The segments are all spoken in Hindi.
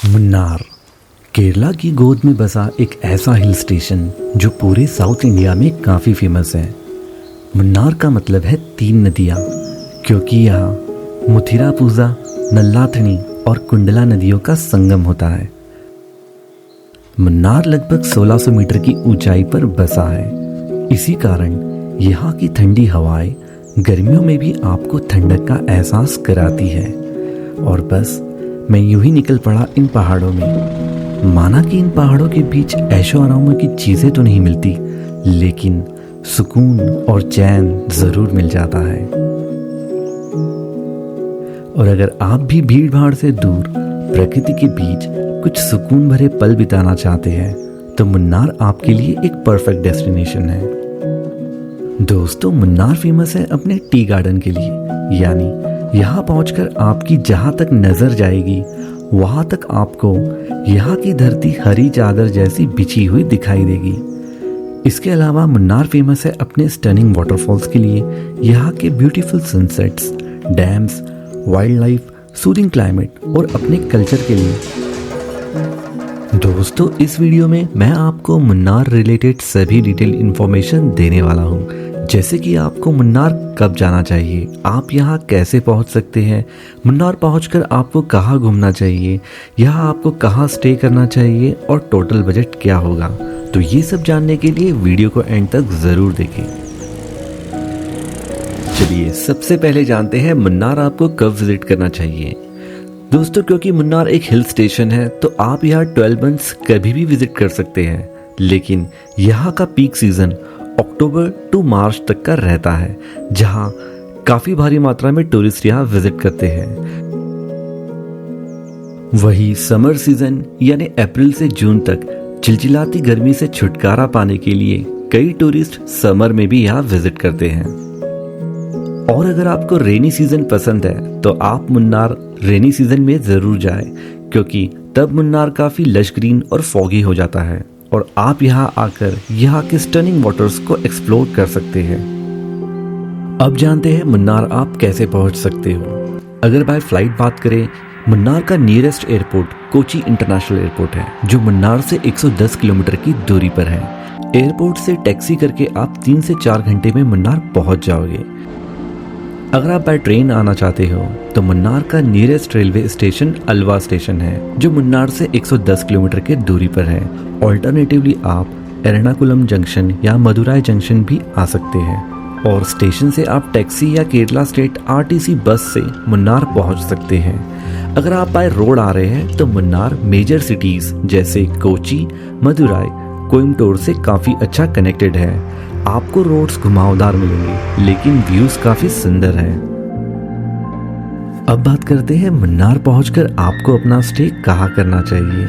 मुन्नार केरला की गोद में बसा एक ऐसा हिल स्टेशन जो पूरे साउथ इंडिया में काफ़ी फेमस है। मुन्नार का मतलब है 3 नदियाँ, क्योंकि यहाँ मुथिरापुझा, नल्लाथनी और कुंडला नदियों का संगम होता है। मुन्नार लगभग 1600 मीटर की ऊंचाई पर बसा है। इसी कारण यहाँ की ठंडी हवाएं गर्मियों में भी आपको ठंडक का एहसास कराती है। और बस मैं यूं ही निकल पड़ा इन पहाड़ों में। माना कि इन पहाड़ों के बीच ऐशो आरामों की चीज़ें तो नहीं मिलती, लेकिन सुकून और चैन ज़रूर मिल जाता है। और अगर आप भी भीड़ भाड़ से दूर प्रकृति के बीच कुछ सुकून भरे पल बिताना चाहते हैं तो मुन्नार आपके लिए एक परफेक्ट डेस्टिनेशन है। दोस्तों, मुन्नार फेमस है अपने टी गार्डन के लिए, यानी यहाँ पहुंचकर आपकी जहाँ तक नज़र जाएगी वहाँ तक आपको यहाँ की धरती हरी चादर जैसी बिछी हुई दिखाई देगी। इसके अलावा मुन्नार फेमस है अपने स्टनिंग वाटरफॉल्स के लिए, यहाँ के beautiful sunsets, dams, wild life, soothing climate और अपने कल्चर के लिए। दोस्तों, इस वीडियो में मैं आपको मुन्नार रिलेटेड सभी डिटेल इन्फॉर्मेशन देने वाला हूँ, जैसे कि आपको मुन्नार कब जाना चाहिए, आप यहाँ कैसे पहुँच सकते हैं, मुन्नार पहुँचकर आपको कहाँ घूमना चाहिए, यहाँ आपको कहाँ स्टे करना चाहिए और टोटल बजट क्या होगा। तो ये सब जानने के लिए वीडियो को एंड तक ज़रूर देखें। चलिए सबसे पहले जानते हैं मुन्नार आपको कब विजिट करना चाहिए। दोस्तों, क्योंकि मुन्नार एक हिल स्टेशन है तो आप यहाँ 12 मंथ्स कभी भी विजिट कर सकते हैं, लेकिन यहाँ का पीक सीजन अक्टूबर टू मार्च तक का रहता है, जहाँ काफ़ी भारी मात्रा में टूरिस्ट यहाँ विजिट करते हैं। वही समर सीजन यानी अप्रैल से जून तक चिलचिलाती गर्मी से छुटकारा पाने के लिए कई टूरिस्ट समर में भी यहाँ विजिट करते हैं। और अगर आपको रेनी सीजन पसंद है तो आप मुन्नार रेनी सीजन में ज़रूर जाएं, क्योंकि तब मुन्नार काफ़ी लश ग्रीन और फॉगी हो जाता है और आप यहाँ आकर यहाँ के स्टनिंग वाटर्स को एक्सप्लोर कर सकते हैं। अब जानते हैं मुन्नार आप कैसे पहुँच सकते हो। अगर बाय फ्लाइट बात करें, मुन्नार का nearest airport Kochi international airport है, जो मुन्नार से 110 किलोमीटर की दूरी पर है। एयरपोर्ट से टैक्सी करके आप 3 से 4 घंटे में मुन्नार पहुँच जाओगे। अगर आप बाय ट्रेन आना चाहते हो तो मुन्नार का नियरेस्ट रेलवे स्टेशन अलवा स्टेशन है, जो मुन्नार से 110 किलोमीटर के दूरी पर है। ऑल्टरनेटिवली आप एर्नाकुलम जंक्शन या मदुराई जंक्शन भी आ सकते हैं और स्टेशन से आप टैक्सी या केरला स्टेट आरटीसी बस से मुन्नार पहुंच सकते हैं। अगर आप बाय रोड आ रहे हैं तो मुन्नार मेजर सिटीज जैसे कोची, मदुराई, कोयम्बटूर से काफ़ी अच्छा कनेक्टेड है। आपको रोड्स घुमावदार मिलेंगे, लेकिन व्यूज काफी सुंदर है। अब बात करते हैं मुन्नार पहुंचकर आपको अपना स्टे कहाँ करना चाहिए।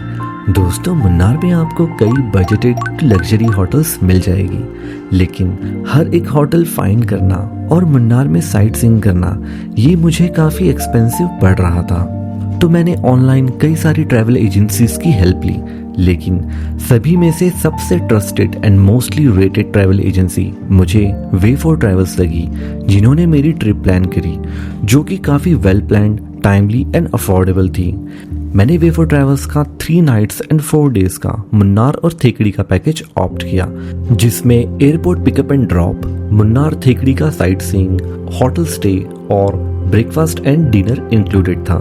दोस्तों, मुन्नार में आपको कई बजटेड लग्जरी होटल्स मिल जाएगी, लेकिन हर एक होटल फाइंड करना और मुन्नार में साइट सीइंग करना ये मुझे काफी एक्सपेंसिव पड़ रहा था। तो मैंने ऑनलाइन कई सारी ट्रैवल एजेंसीज की हेल्प ली, लेकिन सभी में से सबसे trusted and mostly rated travel agency मुझे वे फॉर ट्रैवल्स लगी, जिन्होंने मेरी ट्रिप प्लान करी, जो कि काफ़ी well planned, timely and affordable थी। मैंने वे फॉर ट्रैवल्स का 3 नाइट्स एंड 4 डेज का मुन्नार और थेकड़ी का पैकेज ऑप्ट किया, जिसमें airport pickup and drop, Munnar Thekkady का साइट सीइंग, होटल स्टे और ब्रेकफास्ट एंड डिनर इंक्लूडेड था।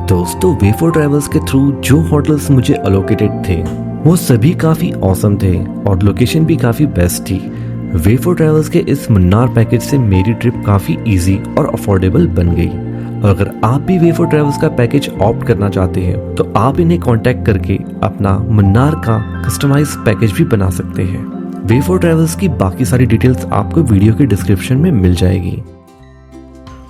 दोस्तों, वे फॉर ट्रैवल्स के थ्रू जो होटल्स मुझे अलोकेटेड थे वो सभी काफ़ी ऑसम थे और लोकेशन भी काफ़ी बेस्ट थी। वे फॉर ट्रैवल्स के इस मुन्नार पैकेज से मेरी ट्रिप काफ़ी इजी और अफोर्डेबल बन गई। और अगर आप भी वे फॉर ट्रैवल्स का पैकेज ऑप्ट करना चाहते हैं तो आप इन्हें कांटेक्ट करके अपना मुन्नार का कस्टमाइज पैकेज भी बना सकते हैं। वे फॉर ट्रैवल्स की बाकी सारी डिटेल्स आपको वीडियो के डिस्क्रिप्शन में मिल जाएगी।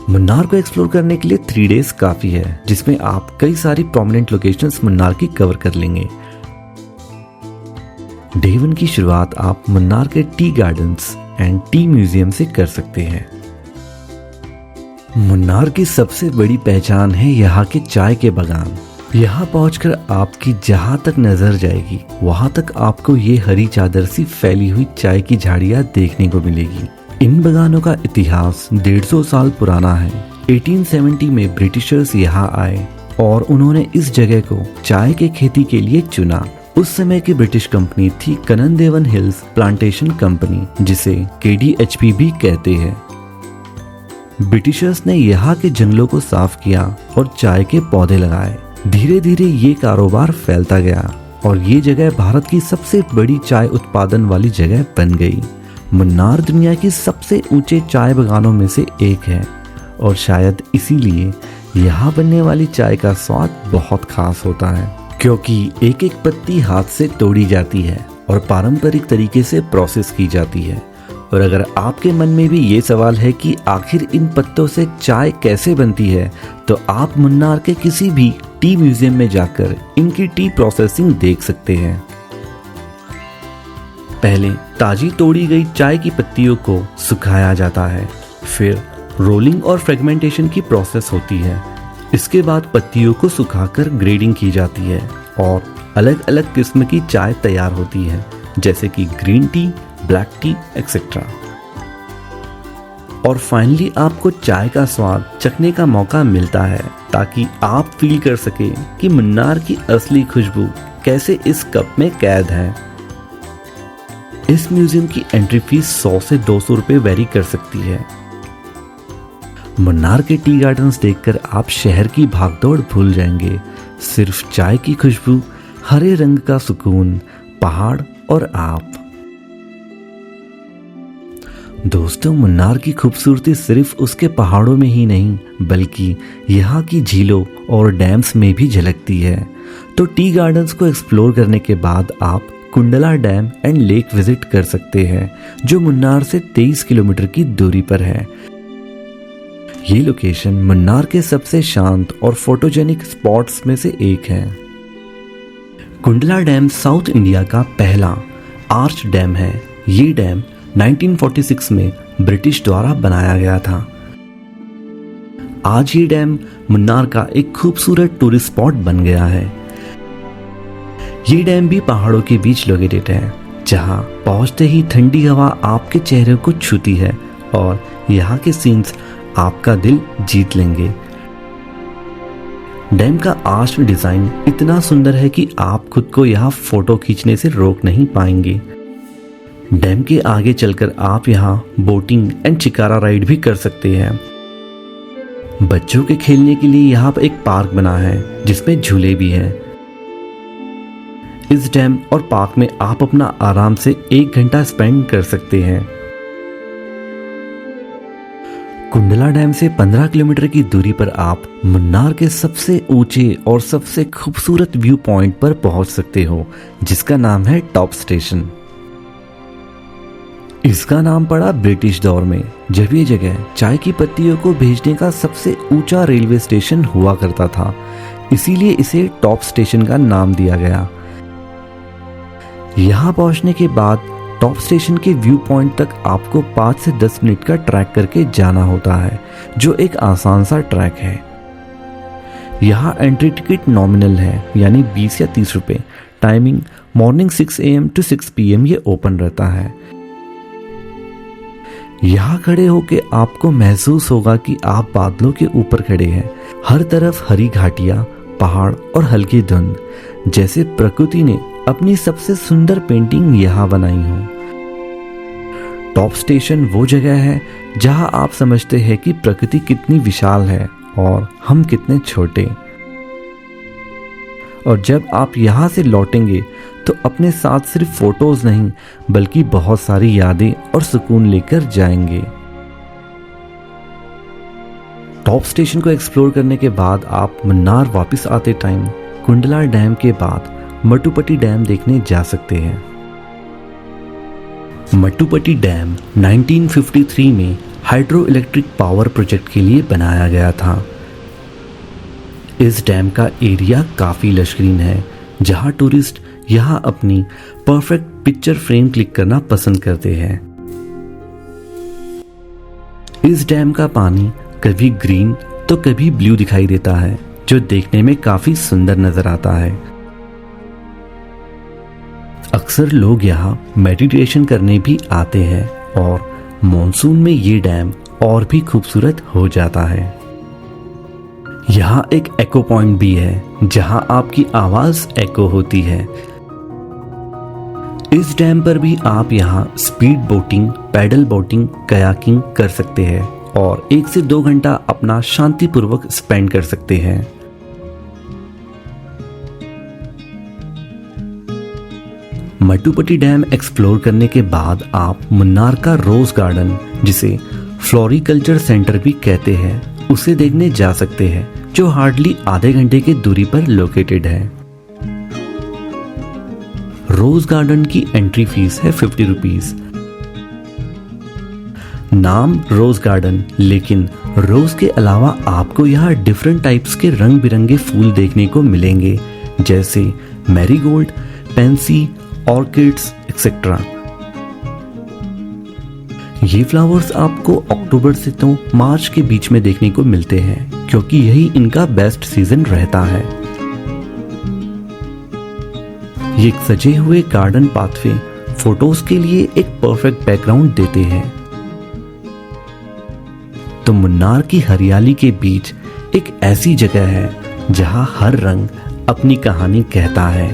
मुन्नार को एक्सप्लोर करने के लिए 3 डेज काफ़ी है, जिसमें आप कई सारी प्रोमिनेंट लोकेशंस मुन्नार की कवर कर लेंगे। डे 1 की शुरुआत आप मुन्नार के tea gardens and tea museum से कर सकते हैं। मुन्नार की सबसे बड़ी पहचान है यहाँ के चाय के बागान। यहाँ पहुंचकर आपकी जहाँ तक नजर जाएगी वहाँ तक आपको ये हरी चादर सी फैली हुई चाय की झाड़ियाँ देखने को मिलेगी। इन बागानों का इतिहास 150 साल पुराना है। 1870 में ब्रिटिशर्स यहाँ आए और उन्होंने इस जगह को चाय के खेती के लिए चुना। उस समय की ब्रिटिश कंपनी थी Kanan Devan hills plantation company, जिसे KDHP भी कहते हैं। ब्रिटिशर्स ने यहाँ के जंगलों को साफ किया और चाय के पौधे लगाए। धीरे धीरे ये कारोबार फैलता गया और ये जगह भारत की सबसे बड़ी चाय उत्पादन वाली जगह बन गई। मुन्नार दुनिया की सबसे ऊंचे चाय बागानों में से एक है और शायद इसीलिए यहाँ बनने वाली चाय का स्वाद बहुत खास होता है, क्योंकि एक एक पत्ती हाथ से तोड़ी जाती है और पारंपरिक तरीके से प्रोसेस की जाती है। और अगर आपके मन में भी ये सवाल है कि आखिर इन पत्तों से चाय कैसे बनती है, तो आप मुन्नार के किसी भी टी म्यूजियम में जाकर इनकी टी प्रोसेसिंग देख सकते हैं। पहले ताजी तोड़ी गई चाय की पत्तियों को सुखाया जाता है, फिर रोलिंग और फ्रेगमेंटेशन की प्रोसेस होती है। इसके बाद पत्तियों को सुखाकर ग्रेडिंग की जाती है और अलग अलग किस्म की चाय तैयार होती है, जैसे कि green tea, black T etcetera. और फाइनली आपको चाय का स्वाद चखने का मौका मिलता है, ताकि आप फील कर सके कि मुन्नार की असली खुशबू कैसे इस कप में कैद है। इस म्यूजियम की एंट्री फीस 100 से 200 रुपए वेरी कर सकती है। मुन्नार के टी गार्डन्स देखकर आप शहर की भागदौड़ भूल जाएंगे। सिर्फ चाय की खुशबू, हरे रंग का सुकून, पहाड़ और आप। दोस्तों, मुन्नार की खूबसूरती सिर्फ उसके पहाड़ों में ही नहीं, बल्कि यहाँ की झीलों और डैम्स में भी झलकती है। तो टी गार्डन्स को एक्सप्लोर करने के बाद आप Kundla dam and lake visit कर सकते हैं, जो मुन्नार से 23 किलोमीटर की दूरी पर है। ये लोकेशन मुन्नार के सबसे शांत और फोटोजेनिक स्पॉट्स में से एक है। कुंडला डैम साउथ इंडिया का पहला आर्च डैम है। ये डैम 1946 में ब्रिटिश द्वारा बनाया गया था। आज ये डैम मुन्नार का एक खूबसूरत टूरिस्ट स्पॉट बन गया है। ये डैम भी पहाड़ों के बीच लोकेटेड है, जहां पहुंचते ही ठंडी हवा आपके चेहरे को छूती है और यहाँ के सीन्स आपका दिल जीत लेंगे। डैम का आर्च डिजाइन इतना सुंदर है कि आप खुद को यहाँ फोटो खींचने से रोक नहीं पाएंगे। डैम के आगे चलकर आप यहाँ बोटिंग एंड शिकारा राइड भी कर सकते हैं। बच्चों के खेलने के लिए यहाँ पर एक पार्क बना है, जिसमें झूले भी हैं। इस डैम और पार्क में आप अपना आराम से 1 घंटा स्पेंड कर सकते हैं। कुंडला डैम से 15 किलोमीटर की दूरी पर आप मुन्नार के सबसे ऊंचे और सबसे खूबसूरत व्यू पॉइंट पर पहुंच सकते हो, जिसका नाम है टॉप स्टेशन। इसका नाम पड़ा ब्रिटिश दौर में, जब ये जगह चाय की पत्तियों को भेजने का सबसे ऊंचा रेलवे स्टेशन हुआ करता था, इसीलिए इसे टॉप स्टेशन का नाम दिया गया। यहाँ पहुंचने के बाद टॉप स्टेशन के व्यू पॉइंट तक आपको 5 से 10 मिनट का ट्रैक करके जाना होता है, जो एक आसान सा ट्रैक है। यहाँ एंट्री टिकट नॉमिनल है, यानी 20 या 30 रुपए। Timing morning 6 AM to 6 PM ये ओपन रहता है। यहाँ खड़े होके आपको महसूस होगा कि आप बादलों के ऊपर खड़े हैं। हर तरफ हरी घाटियां, पहाड़ और हल्की धुंध, जैसे प्रकृति ने अपनी सबसे सुंदर पेंटिंग यहाँ बनाई हो। टॉप स्टेशन वो जगह है जहाँ आप समझते हैं कि प्रकृति कितनी विशाल है और हम कितने छोटे। और जब आप यहाँ से लौटेंगे तो अपने साथ सिर्फ फोटोज नहीं, बल्कि बहुत सारी यादें और सुकून लेकर जाएंगे। टॉप स्टेशन को एक्सप्लोर करने के बाद आप मुन्नार वापस आते टाइम कुंडला डैम के बाद मटुपट्टी डैम देखने जा सकते हैं। मटुपट्टी डैम 1953 में हाइड्रो इलेक्ट्रिक पावर प्रोजेक्ट के लिए बनाया गया था। इस डैम का एरिया काफ़ी लशग्रीन है, जहां टूरिस्ट यहाँ अपनी परफेक्ट पिक्चर फ्रेम क्लिक करना पसंद करते हैं। इस डैम का पानी कभी ग्रीन तो कभी ब्लू दिखाई देता है, जो देखने में काफ़ी सुंदर नजर आता है। अक्सर लोग यहाँ मेडिटेशन करने भी आते हैं और मॉनसून में ये डैम और भी खूबसूरत हो जाता है। यहाँ एक एको पॉइंट भी है जहाँ आपकी आवाज एको होती है। इस डैम पर भी आप यहाँ speed boating, pedal boating, kayaking कर सकते हैं और 1 से 2 घंटा अपना शांतिपूर्वक स्पेंड कर सकते हैं। मट्टुपट्टी डैम एक्सप्लोर करने के बाद आप मुन्नार का रोज गार्डन, जिसे फ्लोरिकल्चर सेंटर भी कहते हैं, उसे देखने जा सकते हैं, जो हार्डली आधे घंटे की दूरी पर लोकेटेड है। रोज गार्डन की एंट्री फीस है 50 रुपीज। नाम रोज गार्डन, लेकिन रोज के अलावा आपको यहाँ डिफरेंट टाइप्स के रंग बिरंगे फूल देखने को मिलेंगे, जैसे मैरीगोल्ड, पेंसी, ऑर्किड्स एक्सेट्रा। ये फ्लावर्स आपको अक्टूबर से तो मार्च के बीच में देखने को मिलते हैं, क्योंकि यही इनका बेस्ट सीजन रहता है। ये सजे हुए गार्डन पाथवे फोटोज के लिए एक परफेक्ट बैकग्राउंड देते हैं। तो मुन्नार की हरियाली के बीच एक ऐसी जगह है जहां हर रंग अपनी कहानी कहता है।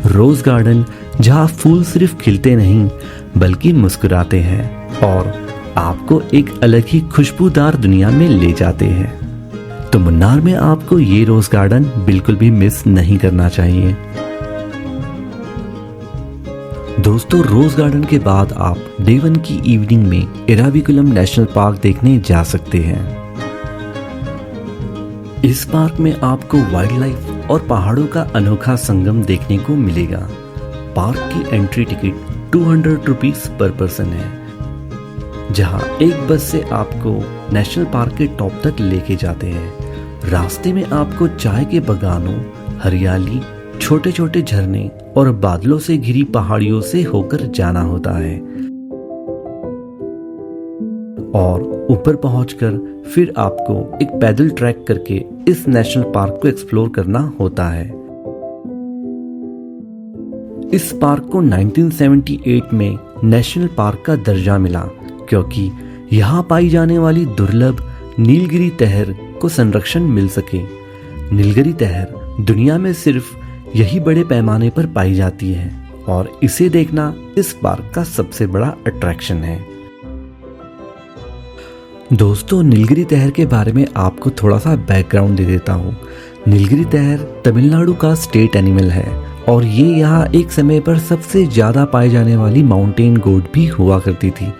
रोज गार्डन, जहां फूल सिर्फ खिलते नहीं बल्कि मुस्कुराते हैं और आपको एक अलग ही खुशबूदार दुनिया में ले जाते हैं। तो मुन्नार में आपको ये रोज गार्डन बिल्कुल भी मिस नहीं करना चाहिए। दोस्तों, रोज गार्डन के बाद आप डे 1 की इवनिंग में एराविकुलम नेशनल पार्क देखने जा सकते हैं। इस पार्क में आपको वाइल्ड लाइफ और पहाड़ों का अनोखा संगम देखने को मिलेगा। पार्क की entry ticket 200 rupees per person है, जहां एक बस से आपको नेशनल पार्क के टॉप तक लेके जाते हैं। रास्ते में आपको चाय के बगानों, हरियाली, छोटे छोटे झरने और बादलों से घिरी पहाड़ियों से होकर जाना होता है और ऊपर पहुंचकर फिर आपको एक पैदल ट्रैक करके इस नेशनल पार्क को एक्सप्लोर करना होता है। इस पार्क को 1978 में नेशनल पार्क का दर्जा मिला, क्योंकि यहाँ पाई जाने वाली दुर्लभ नीलगिरी तहर को संरक्षण मिल सके। नीलगिरी तहर दुनिया में सिर्फ यही बड़े पैमाने पर पाई जाती है और इसे देखना इस पार्क का सबसे बड़ा अट्रैक्शन है। दोस्तों, नीलगिरी तहर के बारे में आपको थोड़ा सा बैकग्राउंड दे देता हूँ। नीलगिरी तहर तमिलनाडु का स्टेट एनिमल है और ये यहाँ एक समय पर सबसे ज़्यादा पाई जाने वाली माउंटेन गोट भी हुआ करती थी,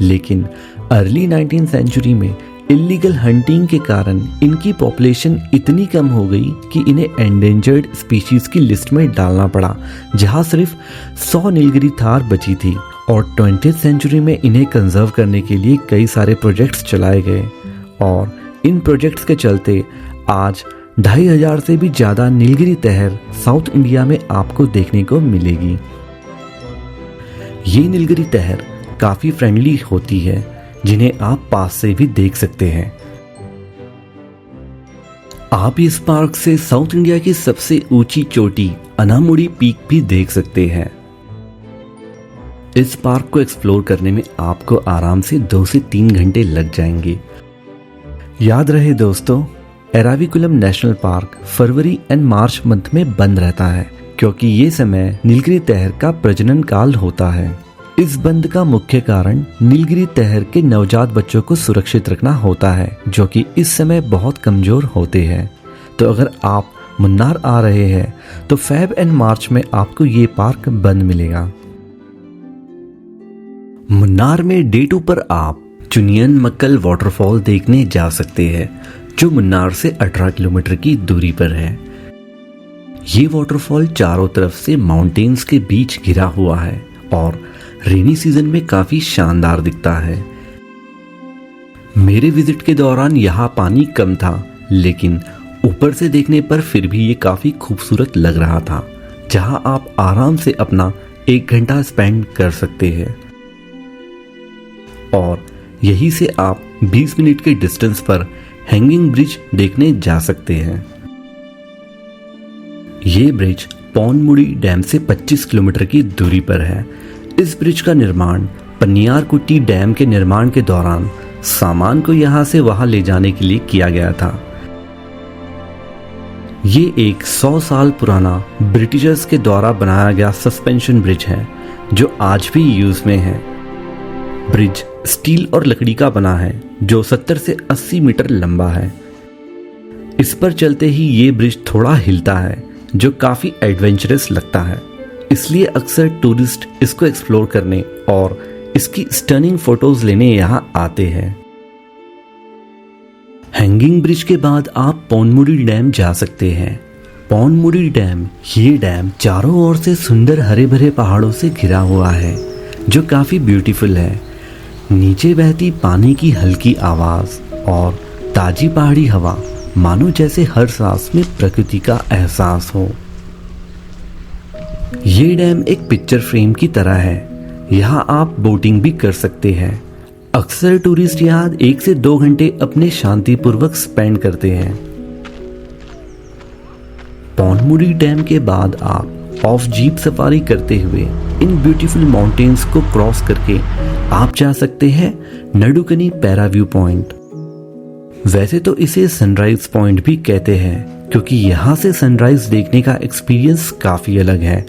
लेकिन अर्ली 19th सेंचुरी में इलीगल हंटिंग के कारण इनकी पॉपुलेशन इतनी कम हो गई कि इन्हें एंडेंजर्ड स्पीशीज की लिस्ट में डालना पड़ा, जहाँ सिर्फ 100 नीलगिरी थार बची थी। और 20th सेंचुरी में इन्हें कंजर्व करने के लिए कई सारे प्रोजेक्ट्स चलाए गए और इन प्रोजेक्ट्स के चलते आज 2500 से भी ज़्यादा नीलगिरी तहर साउथ इंडिया में आपको देखने को मिलेगी। ये नीलगिरी तहर काफ़ी फ्रेंडली होती है, जिन्हें आप पास से भी देख सकते हैं। आप इस पार्क से साउथ इंडिया की सबसे ऊंची चोटी अनामुड़ी पीक भी देख सकते हैं। इस पार्क को एक्सप्लोर करने में आपको आराम से 2 से 3 घंटे लग जाएंगे। याद रहे दोस्तों, Eravikulam national park February and March month में बंद रहता है, क्योंकि ये समय नीलगिरी तहर का प्रजनन काल होता है। इस बंद का मुख्य कारण नीलगिरी तहर के नवजात बच्चों को सुरक्षित रखना होता है, जो कि इस समय बहुत कमजोर होते हैं। तो अगर आप मुन्नार आ रहे हैं तो फेब एंड मार्च में आपको ये पार्क बंद मिलेगा। मुन्नार में डे 2 पर आप चुनियन मक्कल वाटरफॉल देखने जा सकते हैं, जो मुन्नार से 18 किलोमीटर की दूरी पर है। ये वाटरफॉल चारों तरफ से माउंटेन्स के बीच घिरा हुआ है और रेनी सीजन में काफी शानदार दिखता है। मेरे विजिट के दौरान यहाँ पानी कम था, लेकिन ऊपर से देखने पर फिर भी ये काफी खूबसूरत लग रहा था, जहाँ आप आराम से अपना 1 घंटा स्पेंड कर सकते हैं। और यहीं से आप 20 मिनट के डिस्टेंस पर हैंगिंग ब्रिज देखने जा सकते हैं। ये ब्रिज पौनमुड़ी डैम से 25 किलोमीटर की दूरी पर है। इस ब्रिज का निर्माण पन्नियारकुट्टी डैम के निर्माण के दौरान सामान को यहां से वहां ले जाने के लिए किया गया था। ये एक 100 साल पुराना ब्रिटिशर्स के द्वारा बनाया गया सस्पेंशन ब्रिज है जो आज भी यूज में है। ब्रिज स्टील और लकड़ी का बना है जो 70 से 80 मीटर लंबा है। इस पर चलते ही ये ब्रिज थोड़ा हिलता है जो काफी एडवेंचरस लगता है, इसलिए अक्सर टूरिस्ट इसको एक्सप्लोर करने और इसकी स्टनिंग फोटोज लेने यहाँ आते हैं। हैंगिंग ब्रिज के बाद आप पोनमुडी डैम जा सकते हैं। पोनमुडी डैम, ये डैम चारों ओर से सुंदर हरे भरे पहाड़ों से घिरा हुआ है जो काफी ब्यूटीफुल है। नीचे बहती पानी की हल्की आवाज और ताजी पहाड़ी हवा मानो जैसे हर सांस में प्रकृति का एहसास हो। ये डैम एक पिक्चर फ्रेम की तरह है। यहाँ आप बोटिंग भी कर सकते हैं। अक्सर टूरिस्ट यहाँ 1 से 2 घंटे अपने शांतिपूर्वक स्पेंड करते हैं। पोनमुडी डैम के बाद आप ऑफ जीप सफारी करते हुए इन ब्यूटीफुल माउंटेन्स को क्रॉस करके आप जा सकते हैं नडुकनी पैरा व्यू पॉइंट। वैसे तो इसे सनराइज पॉइंट भी कहते हैं क्योंकि यहाँ से सनराइज देखने का एक्सपीरियंस काफी अलग है,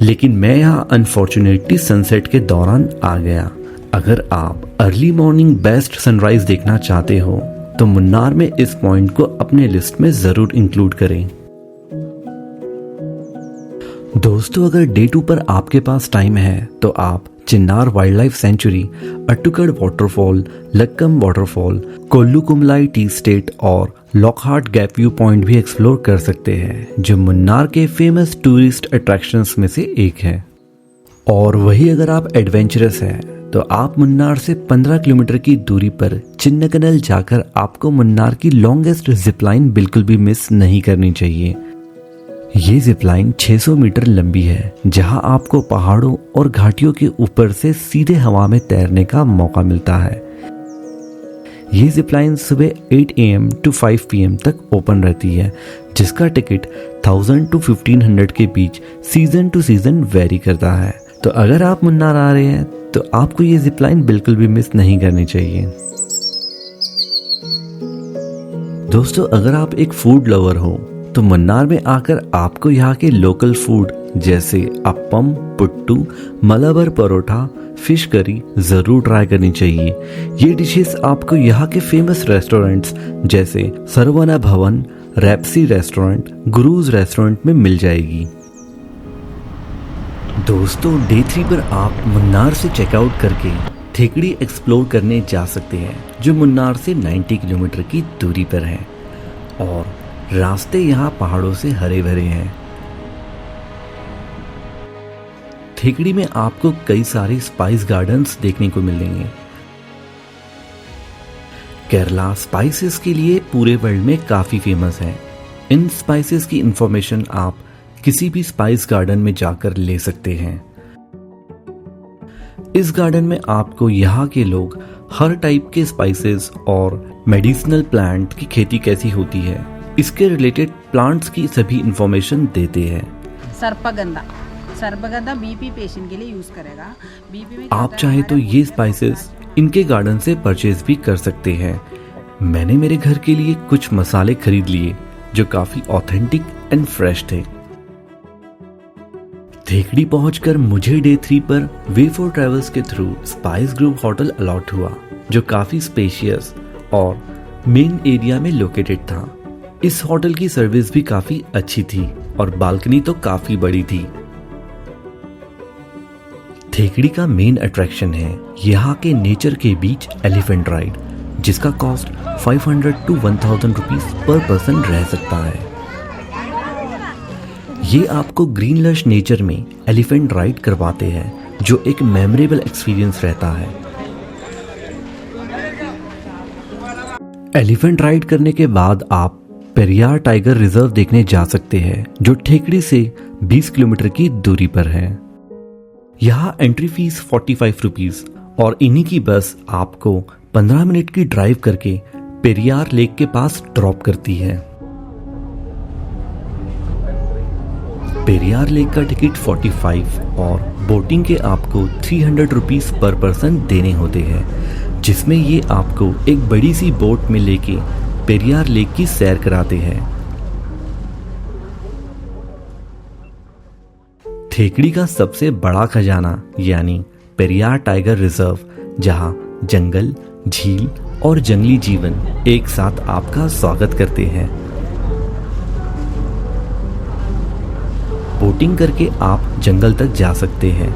लेकिन मैं यहाँ अनफॉर्चुनेटली सनसेट के दौरान आ गया। अगर आप अर्ली मॉर्निंग बेस्ट सनराइज देखना चाहते हो तो मुन्नार में इस पॉइंट को अपने लिस्ट में जरूर इंक्लूड करें। दोस्तों, अगर डे 2 पर आपके पास टाइम है तो आप Chinnar wildlife sanctuary, Attukad waterfall, Lakkam waterfall, Kolukkumalai tea estate और लॉकहार्ट गैप व्यू पॉइंट भी एक्सप्लोर कर सकते हैं जो मुन्नार के फेमस टूरिस्ट अट्रैक्शंस में से एक है। और वही अगर आप एडवेंचरस हैं तो आप मुन्नार से 15 किलोमीटर की दूरी पर चिन्नकनल जाकर आपको मुन्नार की लॉन्गेस्ट जिपलाइन बिल्कुल भी मिस नहीं करनी चाहिए। ये जिपलाइन 600 मीटर लंबी है जहां आपको पहाड़ों और घाटियों के ऊपर से सीधे हवा में तैरने का मौका मिलता है। ये जिपलाइन सुबह 8 AM to 5 PM तक ओपन रहती है, जिसका टिकट 1000 to 1500 के बीच सीजन टू सीजन वेरी करता है। तो अगर आप मुन्नार आ रहे हैं तो आपको ये जिपलाइन बिल्कुल भी मिस नहीं करनी चाहिए। दोस्तों, अगर आप एक फूड लवर हो तो मुन्नार में आकर आपको यहाँ के लोकल फूड जैसे अप्पम, पुट्टू, मलाबर परोठा, फिश करी जरूर ट्राई करनी चाहिए। ये डिशेस आपको यहाँ के फेमस रेस्टोरेंट्स जैसे सरवना भवन, रैप्सी रेस्टोरेंट, गुरुज रेस्टोरेंट में मिल जाएगी। दोस्तों, डे 3 पर आप मुन्नार से चेकआउट करके थेकड़ी एक्सप्लोर करने जा सकते हैं जो मुन्नार से 90 किलोमीटर की दूरी पर है और रास्ते यहाँ पहाड़ों से हरे भरे हैं। थेकड़ी में आपको कई सारे स्पाइस गार्डन्स देखने को मिलेंगे। केरला स्पाइसेस के लिए पूरे वर्ल्ड में काफी फेमस है। इन स्पाइसेस की इंफॉर्मेशन आप किसी भी स्पाइस गार्डन में जाकर ले सकते हैं। इस गार्डन में आपको यहाँ के लोग हर टाइप के स्पाइसेस और मेडिसिनल प्लांट की खेती कैसी होती है, इसके रिलेटेड प्लांट्स की सभी इंफॉर्मेशन देते हैं। सर्पगंधा बीपी पेशेंट के लिए यूज करेगा। बीपी में आप चाहे तो ये स्पाइसेस इनके गार्डन से परचेज भी कर सकते हैं। मैंने मेरे घर के लिए कुछ मसाले खरीद लिए जो काफी ऑथेंटिक एंड फ्रेश थे। थेकड़ी पहुंचकर मुझे डे 3 पर वे फॉर ट्रेवल्स के through spice group hotel allot हुआ जो काफी स्पेशियस और मेन एरिया में लोकेटेड था। इस होटल की सर्विस भी काफी अच्छी थी और बालकनी तो काफी बड़ी थी। थेकड़ी का मेन अट्रैक्शन है यहाँ के नेचर के बीच एलिफेंट राइड, जिसका cost 500 to 1000 rupees per person रह सकता है। ये आपको ग्रीन लश नेचर में एलिफेंट राइड करवाते हैं जो एक मेमोरेबल एक्सपीरियंस रहता है। एलिफेंट राइड करने के बाद आप पेरियार टाइगर रिजर्व देखने जा सकते हैं जो ठेकड़ी से 20 किलोमीटर की दूरी पर है। यहाँ एंट्री फीस 45 रुपीज और इन्हीं की बस आपको 15 मिनट की ड्राइव करके पेरियार लेक के पास ड्रॉप करती है। पेरियार लेक का टिकट 45 और बोटिंग के आपको 300 रुपीज पर पर्सन देने होते हैं, जिसमें ये आपको एक बड़ी सी बोट में लेके पेरियार लेक की सैर कराते हैं। थेकड़ी का सबसे बड़ा खजाना यानी पेरियार टाइगर रिजर्व, जहां जंगल, झील और जंगली जीवन एक साथ आपका स्वागत करते हैं। बोटिंग करके आप जंगल तक जा सकते हैं।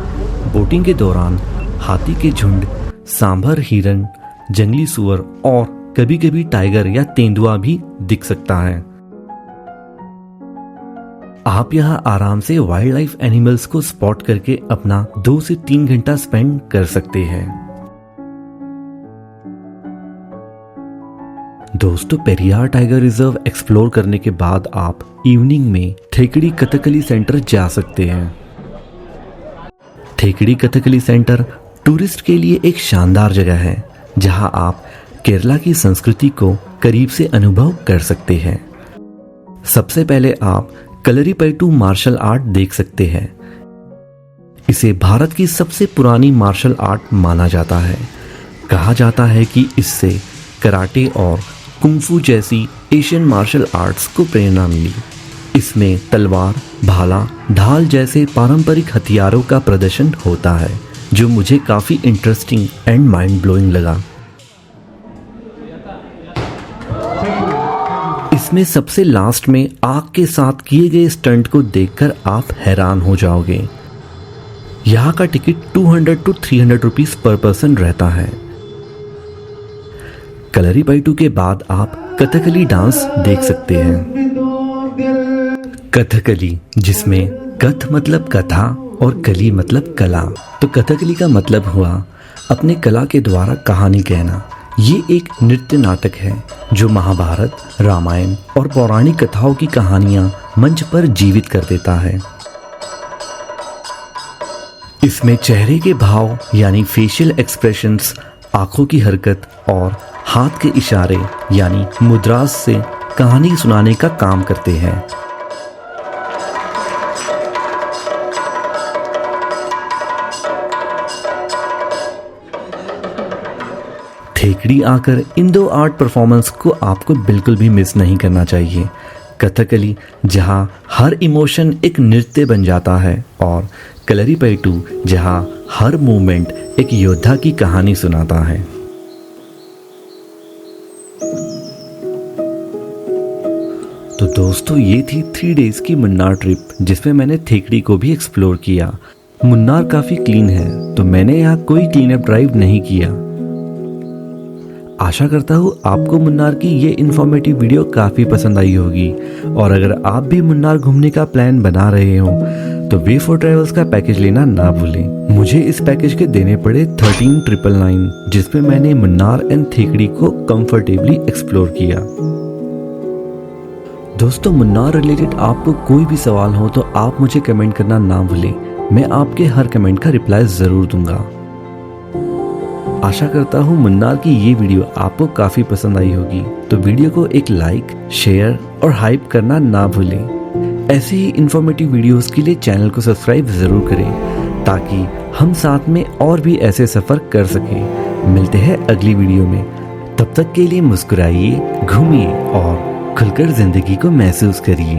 बोटिंग के दौरान हाथी के झुंड, सांभर हिरन, जंगली सुअर और कभी कभी टाइगर या तेंदुआ भी दिख सकता है। आप यहाँ आराम से वाइल्ड लाइफ एनिमल्स को स्पॉट करके अपना 2 से 3 घंटा स्पेंड कर सकते हैं। दोस्तों, पेरियार टाइगर रिजर्व एक्सप्लोर करने के बाद आप इवनिंग में थेकड़ी कथकली सेंटर जा सकते हैं। थेकड़ी कथकली सेंटर टूरिस्ट के लिए एक शानदार जगह है, जहां आप केरला की संस्कृति को करीब से अनुभव कर सकते हैं। सबसे पहले आप कलरीपयट्टू मार्शल आर्ट देख सकते हैं। इसे भारत की सबसे पुरानी मार्शल आर्ट माना जाता है। कहा जाता है कि इससे कराटे और कुंफू जैसी एशियन मार्शल आर्ट्स को प्रेरणा मिली। इसमें तलवार, भाला, ढाल जैसे पारंपरिक हथियारों का प्रदर्शन होता है, जो मुझे काफी इंटरेस्टिंग एंड माइंड ब्लोइंग लगा। इसमें सबसे लास्ट में आग के साथ किए गए स्टंट को देखकर आप हैरान हो जाओगे। यहाँ का टिकट 200 to 300 रुपीस पर पर्सन रहता है। कलरीपयट्टू के बाद आप कथकली डांस देख सकते हैं। कथकली, जिसमें कथ मतलब कथा और कली मतलब कला, तो कथकली का मतलब हुआ अपने कला के द्वारा कहानी कहना। ये एक नृत्य नाटक है जो महाभारत, रामायण और पौराणिक कथाओं की कहानियां मंच पर जीवित कर देता है। इसमें चेहरे के भाव यानी फेशियल एक्सप्रेशंस, आंखों की हरकत और हाथ के इशारे यानी मुद्रास से कहानी सुनाने का काम करते हैं। थेकड़ी आकर इन 2 आर्ट परफॉर्मेंस को आपको बिल्कुल भी मिस नहीं करना चाहिए। कथकली, जहां हर इमोशन एक नृत्य बन जाता है, और कलरीपयट्टू, जहां हर मूवमेंट एक योद्धा की कहानी सुनाता है। तो दोस्तों, ये थी 3 डेज की मुन्नार ट्रिप, जिसमें मैंने थेकड़ी को भी एक्सप्लोर किया। मुन्नार काफ़ी क्लीन है, तो मैंने यहाँ कोई क्लीन अप ड्राइव नहीं किया। आशा करता हूँ आपको मुन्नार की ये इन्फॉर्मेटिव वीडियो काफ़ी पसंद आई होगी। और अगर आप भी मुन्नार घूमने का प्लान बना रहे हो तो वे फॉर ट्रैवल्स का पैकेज लेना ना भूलें। मुझे इस पैकेज के देने पड़े 13,999, जिसमें मैंने मुन्नार एंड थेकड़ी को कंफर्टेबली एक्सप्लोर किया। दोस्तों, मुन्नार रिलेटेड आपको कोई भी सवाल हो तो आप मुझे कमेंट करना ना भूलें। मैं आपके हर कमेंट का रिप्लाई ज़रूर दूंगा। आशा करता हूँ मुन्नार की ये वीडियो आपको काफ़ी पसंद आई होगी, तो वीडियो को एक लाइक, शेयर और हाइप करना ना भूलें। ऐसे ही इन्फॉर्मेटिव वीडियोस के लिए चैनल को सब्सक्राइब ज़रूर करें, ताकि हम साथ में और भी ऐसे सफ़र कर सकें। मिलते हैं अगली वीडियो में। तब तक के लिए मुस्कुराइए, घूमिए और खुलकर ज़िंदगी को महसूस करिए।